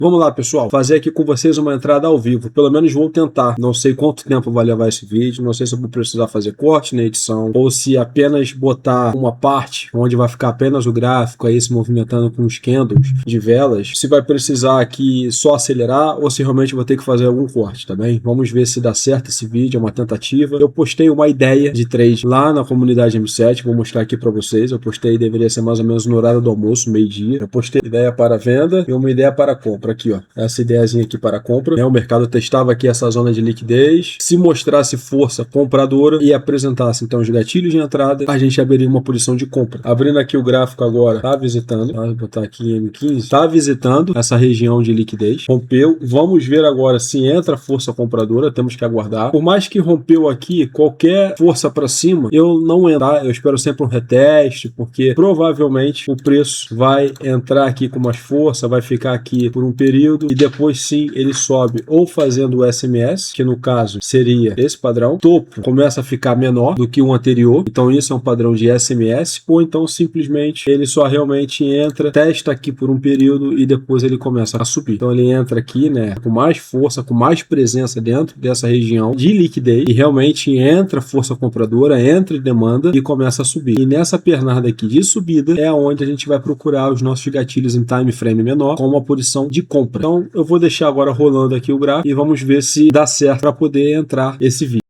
Vamos lá, pessoal, fazer aqui com vocês uma entrada ao vivo. Pelo menos vou tentar. Não sei quanto tempo vai levar esse vídeo, não sei se eu vou precisar fazer corte na edição, ou se apenas botar uma parte onde vai ficar apenas o gráfico aí se movimentando com os candles de velas, se vai precisar aqui só acelerar ou se realmente vou ter que fazer algum corte, tá bem? Vamos ver se dá certo esse vídeo, é uma tentativa. Eu postei uma ideia de trade lá na comunidade M7, vou mostrar aqui para vocês. Eu postei, deveria ser mais ou menos no horário do almoço, meio-dia. Eu postei ideia para venda e uma ideia para compra aqui, ó. Essa ideiazinha aqui para compra, né? O mercado testava aqui essa zona de liquidez. Se mostrasse força compradora e apresentasse então os gatilhos de entrada, a gente abriria uma posição de compra. Abrindo aqui o gráfico agora, tá visitando, tá? Vou botar aqui em M15, tá visitando essa região de liquidez, rompeu. Vamos ver agora se entra força compradora, temos que aguardar. Por mais que rompeu aqui, qualquer força para cima, eu não entrar, eu espero sempre um reteste, porque provavelmente o preço vai entrar aqui com mais força, vai ficar aqui por um período e depois sim ele sobe ou fazendo o SMS, que no caso seria esse padrão, topo começa a ficar menor do que o anterior, então isso é um padrão de SMS, ou então simplesmente ele só realmente entra, testa aqui por um período e depois ele começa a subir. Então ele entra aqui, né, com mais força, com mais presença dentro dessa região de liquidez e realmente entra força compradora, entra demanda e começa a subir. E nessa pernada aqui de subida é onde a gente vai procurar os nossos gatilhos em time frame menor com uma posição de compra. Então eu vou deixar agora rolando aqui o gráfico e vamos ver se dá certo para poder entrar esse vídeo.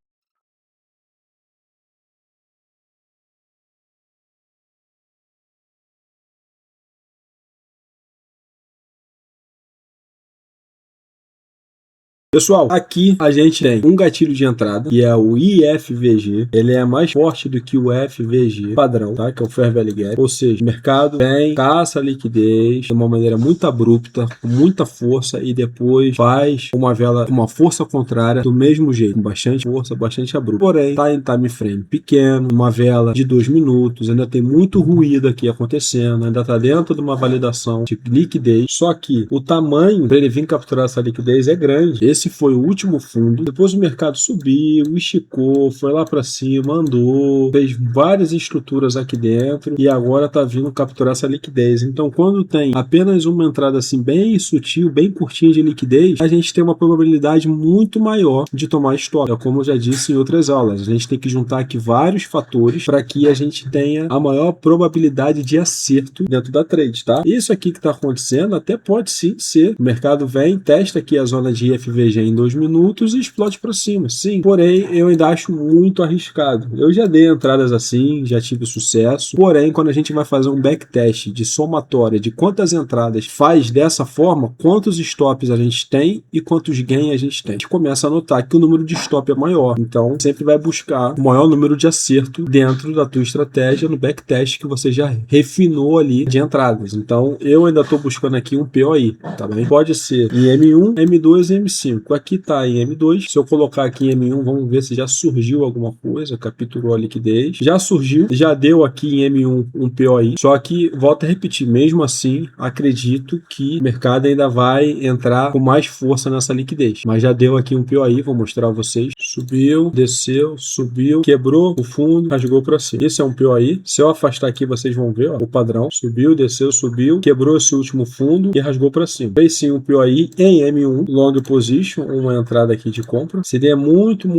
Pessoal, aqui a gente tem um gatilho de entrada, que é o IFVG. Ele é mais forte do que o FVG padrão, tá? Que é o Fair Value Gap. Ou seja, o mercado vem, caça a liquidez de uma maneira muito abrupta, com muita força, e depois faz uma vela, uma força contrária do mesmo jeito, com bastante força, bastante abrupta. Porém, tá em time frame pequeno, uma vela de 2 minutos, ainda tem muito ruído aqui acontecendo, ainda tá dentro de uma validação de liquidez. Só que o tamanho para ele vir capturar essa liquidez é grande. Esse foi o último fundo. Depois o mercado subiu, esticou, foi lá para cima, andou, fez várias estruturas aqui dentro e agora tá vindo capturar essa liquidez. Então, quando tem apenas uma entrada assim bem sutil, bem curtinha de liquidez, a gente tem uma probabilidade muito maior de tomar stop. É como eu já disse em outras aulas, a gente tem que juntar aqui vários fatores para que a gente tenha a maior probabilidade de acerto dentro da trade, tá? Isso aqui que está acontecendo até pode sim ser. O mercado vem, testa aqui a zona de IFVG em 2 minutos e explode para cima. Sim, porém eu ainda acho muito arriscado. Eu já dei entradas assim, já tive sucesso, porém quando a gente vai fazer um backtest de somatória de quantas entradas faz dessa forma, quantos stops a gente tem e quantos gains a gente tem, a gente começa a notar que o número de stop é maior. Então sempre vai buscar o maior número de acerto dentro da tua estratégia no backtest que você já refinou ali de entradas. Então eu ainda estou buscando aqui um POI, tá bem? Pode ser em M1, M2 e M5. Aqui tá em M2, se eu colocar aqui em M1, vamos ver se já surgiu alguma coisa, capturou a liquidez, já surgiu, já deu aqui em M1 um POI, só que, volto a repetir, mesmo assim, acredito que o mercado ainda vai entrar com mais força nessa liquidez, mas já deu aqui um POI, vou mostrar a vocês, subiu, desceu, subiu, quebrou o fundo, rasgou para cima, esse é um POI, se eu afastar aqui vocês vão ver, ó, o padrão, subiu, desceu, subiu, quebrou esse último fundo e rasgou para cima, fez sim um POI em M1, long position, uma entrada aqui de compra, seria muito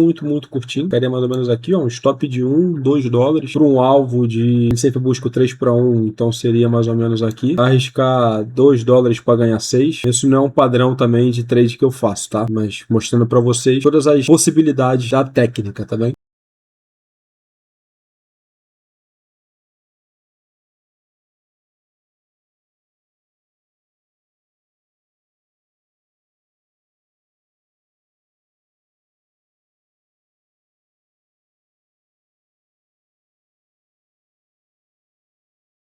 curtinho, ficaria mais ou menos aqui, ó, um stop de $1, $2 para um alvo de, sempre busco 3 para 1, então seria mais ou menos aqui, arriscar $2 para ganhar 6, isso não é um padrão também de trade que eu faço, tá? Mas mostrando para vocês todas as possibilidades da técnica, tá bem?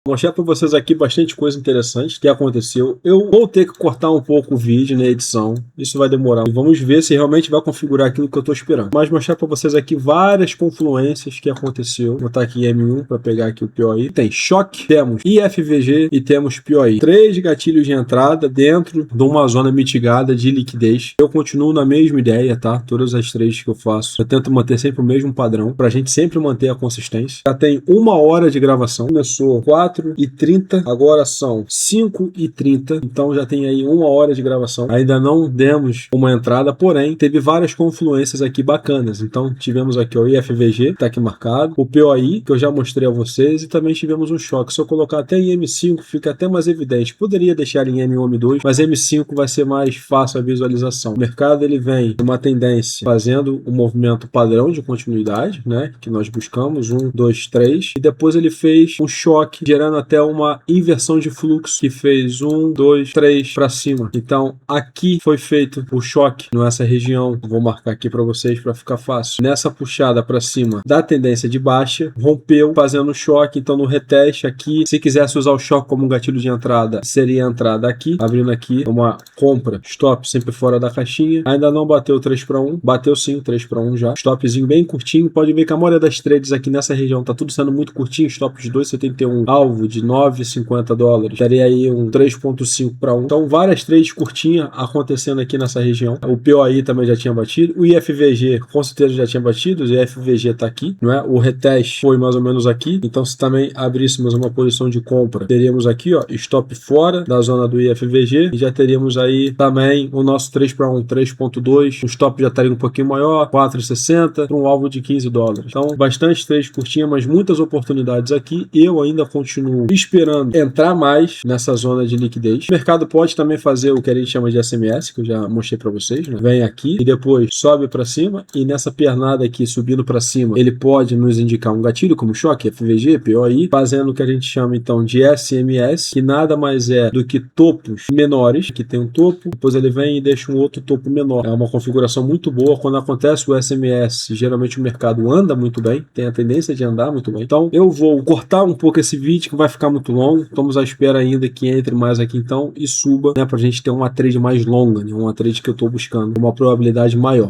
Vou mostrar para vocês aqui bastante coisa interessante que aconteceu. Eu vou ter que cortar um pouco o vídeo na edição, isso vai demorar. E vamos ver se realmente vai configurar aquilo que eu estou esperando. Mas mostrar para vocês aqui várias confluências que aconteceu. Vou botar aqui M1 para pegar aqui o POI. Tem choque, temos IFVG e temos POI. 3 gatilhos de entrada dentro de uma zona mitigada de liquidez. Eu continuo na mesma ideia, tá? Todas as trades que eu faço, eu tento manter sempre o mesmo padrão, para a gente sempre manter a consistência. Já tem 1 hora de gravação, começou 4 4h30, agora são 5h30, então já tem aí 1 hora de gravação. Ainda não demos uma entrada, porém teve várias confluências aqui bacanas. Então tivemos aqui o IFVG, tá aqui marcado, o POI, que eu já mostrei a vocês, e também tivemos um choque. Se eu colocar até em M5, fica até mais evidente. Poderia deixar em M1, M2, mas M5 vai ser mais fácil a visualização. O mercado ele vem uma tendência fazendo um movimento padrão de continuidade, né, que nós buscamos, 1, 2, 3, e depois ele fez um choque, gerando até uma inversão de fluxo, que fez 1, 2, 3 para cima. Então aqui foi feito o choque nessa região, vou marcar aqui para vocês para ficar fácil. Nessa puxada para cima da tendência de baixa, rompeu fazendo choque. Então no reteste aqui, se quisesse usar o choque como um gatilho de entrada, seria a entrada aqui, abrindo aqui uma compra, stop sempre fora da caixinha. Ainda não bateu 3/1, bateu sim 3/1 já, stopzinho bem curtinho. Pode ver que a maioria das trades aqui nessa região tá tudo sendo muito curtinho, stop de 2,71, alvo de 9,50 dólares, daria aí um 3,5/1. Então várias trades curtinhas acontecendo aqui nessa região. O POI também já tinha batido, o IFVG com certeza já tinha batido, o IFVG tá aqui, não é? O reteste foi mais ou menos aqui, então se também abríssemos uma posição de compra, teríamos aqui, ó, stop fora da zona do IFVG, e já teríamos aí também o nosso 3/1, 3,2, o stop já estaria um pouquinho maior, 4,60, para um alvo de 15 dólares. Então bastante trade curtinha, mas muitas oportunidades aqui. Eu ainda continuo esperando entrar mais nessa zona de liquidez. O mercado pode também fazer o que a gente chama de SMS, que eu já mostrei para vocês, né? Vem aqui e depois sobe para cima, e nessa pernada aqui subindo para cima, ele pode nos indicar um gatilho como choque, FVG, POI, fazendo o que a gente chama então de SMS, que nada mais é do que topos menores, que tem um topo, depois ele vem e deixa um outro topo menor. É uma configuração muito boa. Quando acontece o SMS, geralmente o mercado anda muito bem, tem a tendência de andar muito bem. Então eu vou cortar um pouco esse vídeo, que vai ficar muito longo. Estamos à espera ainda que entre mais aqui então e suba, né, pra gente ter uma trade mais longa, né, uma trade que eu tô buscando uma probabilidade maior.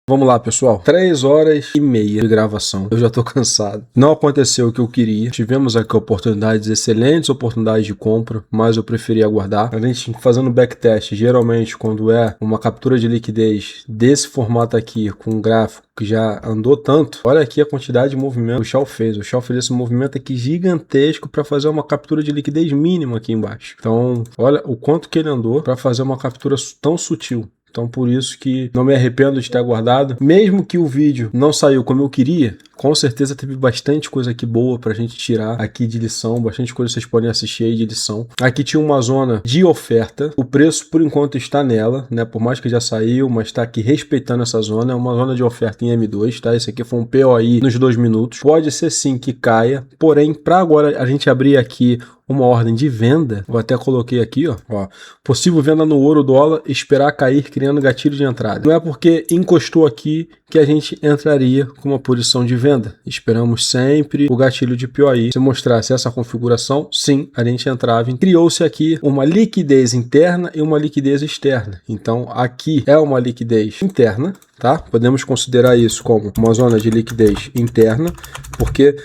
Vamos lá, pessoal. 3h30 de gravação. Eu já tô cansado. Não aconteceu o que eu queria. Tivemos aqui oportunidades, excelentes oportunidades de compra, mas eu preferi aguardar. A gente fazendo backtest, geralmente quando é uma captura de liquidez desse formato aqui, com um gráfico que já andou tanto, olha aqui a quantidade de movimento que o Shao fez. O Shao fez esse movimento aqui gigantesco para fazer uma captura de liquidez mínima aqui embaixo. Então, olha o quanto que ele andou para fazer uma captura tão sutil. Então por isso que não me arrependo de ter aguardado. Mesmo que o vídeo não saiu como eu queria, com certeza teve bastante coisa aqui boa pra gente tirar aqui de lição, bastante coisa vocês podem assistir aí de lição. Aqui tinha uma zona de oferta, o preço por enquanto está nela, né? Por mais que já saiu, mas tá aqui respeitando essa zona, é uma zona de oferta em M2, tá? Esse aqui foi um POI nos 2 minutos. Pode ser sim que caia, porém para agora a gente abrir aqui uma ordem de venda, eu até coloquei aqui, ó, possível venda no ouro dólar, esperar cair criando gatilho de entrada. Não é porque encostou aqui que a gente entraria com uma posição de venda. Esperamos sempre o gatilho de POI. Se mostrasse essa configuração, sim, a gente entrava. Criou-se aqui uma liquidez interna e uma liquidez externa. Então aqui é uma liquidez interna, tá? Podemos considerar isso como uma zona de liquidez interna, porque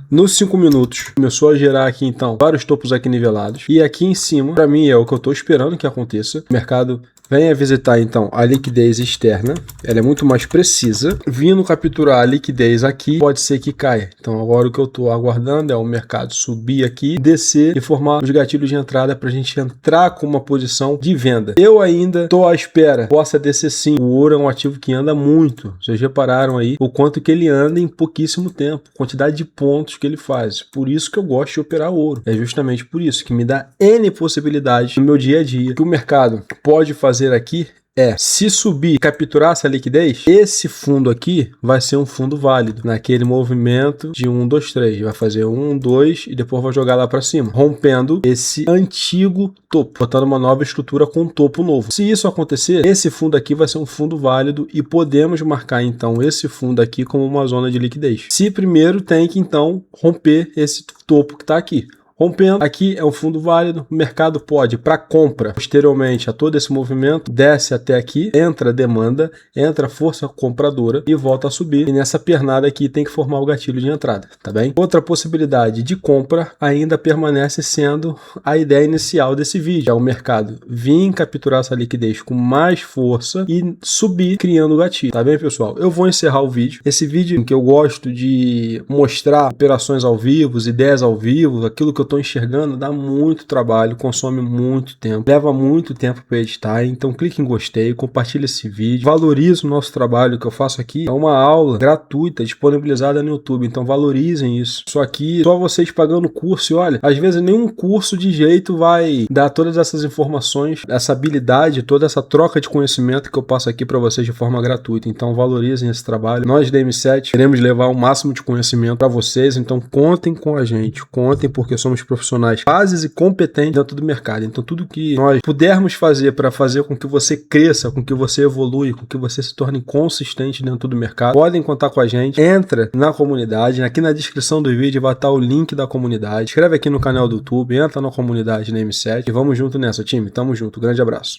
nos 5 minutos começou a gerar aqui então vários topos aqui nivelados, e aqui em cima para mim é o que eu estou esperando que aconteça. O mercado venha visitar então a liquidez externa, ela é muito mais precisa. Vindo capturar a liquidez aqui, pode ser que caia. Então agora o que eu estou aguardando é o mercado subir aqui, descer e formar os gatilhos de entrada para a gente entrar com uma posição de venda. Eu ainda estou à espera, possa descer sim. O ouro é um ativo que anda muito. Vocês repararam aí o quanto que ele anda em pouquíssimo tempo, quantidade de pontos que ele faz. Por isso que eu gosto de operar ouro. É justamente por isso que me dá N possibilidades no meu dia a dia. O que o mercado pode fazer aqui é, se subir e capturar essa liquidez, esse fundo aqui vai ser um fundo válido naquele movimento de 1, 2, 3. Vai fazer 1, 2 e depois vai jogar lá para cima, rompendo esse antigo topo, botando uma nova estrutura com um topo novo. Se isso acontecer, esse fundo aqui vai ser um fundo válido e podemos marcar então esse fundo aqui como uma zona de liquidez. Se primeiro tem que então romper esse topo que está aqui. Rompendo, aqui é um fundo válido, o mercado pode, para compra, posteriormente a todo esse movimento, desce até aqui, entra demanda, entra força compradora e volta a subir. E nessa pernada aqui tem que formar o gatilho de entrada, tá bem? Outra possibilidade de compra ainda permanece sendo a ideia inicial desse vídeo, é o mercado vir capturar essa liquidez com mais força e subir criando o gatilho, tá bem, pessoal? Eu vou encerrar o vídeo. Esse vídeo em que eu gosto de mostrar operações ao vivo, ideias ao vivo, aquilo que eu estou enxergando, dá muito trabalho, consome muito tempo, leva muito tempo para editar, então clique em gostei, compartilhe esse vídeo, valorize o nosso trabalho que eu faço aqui, é uma aula gratuita disponibilizada no YouTube, então valorizem isso. Só aqui, só vocês pagando o curso e olha, às vezes nenhum curso de jeito vai dar todas essas informações, essa habilidade, toda essa troca de conhecimento que eu passo aqui para vocês de forma gratuita, então valorizem esse trabalho. Nós da M7 queremos levar o máximo de conhecimento para vocês, então contem com a gente, contem porque somos profissionais capazes e competentes dentro do mercado. Então tudo que nós pudermos fazer para fazer com que você cresça, com que você evolui, com que você se torne consistente dentro do mercado, podem contar com a gente. Entra na comunidade, aqui na descrição do vídeo vai estar o link da comunidade. Escreve aqui no canal do YouTube, entra na comunidade na M7 e vamos junto nessa, time. Tamo junto. Grande abraço.